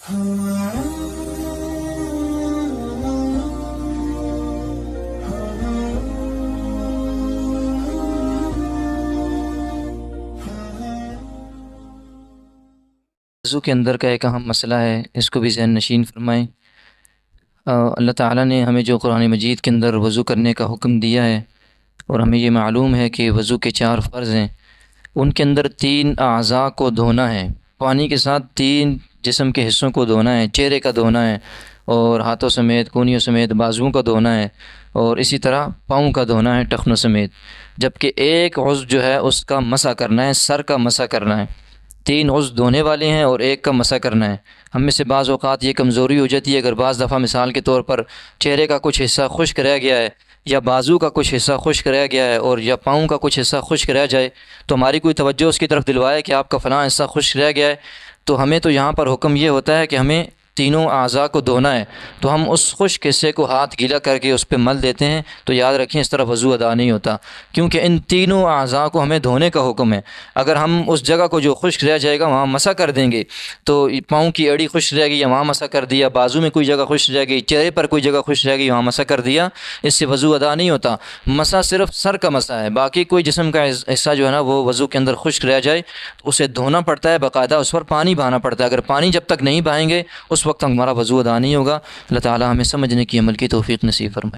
وضو کے اندر کا ایک اہم مسئلہ ہے، اس کو بھی ذہن نشین فرمائیں۔ اللہ تعالیٰ نے ہمیں جو قرآن مجید کے اندر وضو کرنے کا حکم دیا ہے، اور ہمیں یہ معلوم ہے کہ وضو کے 4 فرض ہیں، ان کے اندر 3 اعضاء کو دھونا ہے، پانی کے ساتھ 3 جسم کے حصوں کو دھونا ہے، چہرے کا دھونا ہے، اور ہاتھوں سمیت، کونیوں سمیت بازوؤں کا دھونا ہے، اور اسی طرح پاؤں کا دھونا ہے ٹخنوں سمیت، جبکہ ایک عضو جو ہے اس کا مسح کرنا ہے، سر کا مسح کرنا ہے۔ 3 عضو دھونے والے ہیں اور ایک کا مسح کرنا ہے۔ ہم میں سے بعض اوقات یہ کمزوری ہو جاتی ہے، اگر بعض دفعہ مثال کے طور پر چہرے کا کچھ حصہ خشک رہ گیا ہے، یا بازو کا کچھ حصہ خشک رہ گیا ہے، اور یا پاؤں کا کچھ حصہ خشک رہ جائے، تو ہماری کوئی توجہ اس کی طرف دلوائے کہ آپ کا فلاں حصہ خشک رہ گیا ہے، تو ہمیں تو یہاں پر حکم یہ ہوتا ہے کہ ہمیں تینوں اعضاء کو دھونا ہے، تو ہم اس خشک حصے کو ہاتھ گیلا کر کے اس پہ مل دیتے ہیں، تو یاد رکھیں اس طرح وضو ادا نہیں ہوتا، کیونکہ ان تینوں اعضاء کو ہمیں دھونے کا حکم ہے۔ اگر ہم اس جگہ کو جو خشک رہ جائے گا وہاں مسح کر دیں گے، تو پاؤں کی ایڑی خشک رہ گئی یا وہاں مسح کر دیا، بازو میں کوئی جگہ خشک رہ گئی، چہرے پر کوئی جگہ خشک رہ گئی وہاں مسح کر دیا، اس سے وضو ادا نہیں ہوتا۔ مسح صرف سر کا مسح ہے، باقی کوئی جسم کا حصہ جو ہے نا وہ وضو کے اندر خشک رہ جائے تو اسے دھونا پڑتا ہے، باقاعدہ اس پر پانی بہانا پڑتا ہے۔ اگر پانی جب تک نہیں بہائیں گے اس وقت تک ہمارا وضو ادا نہیں ہوگا۔ اللہ تعالی ہمیں سمجھنے کی، عمل کی توفیق نصیب فرمائے۔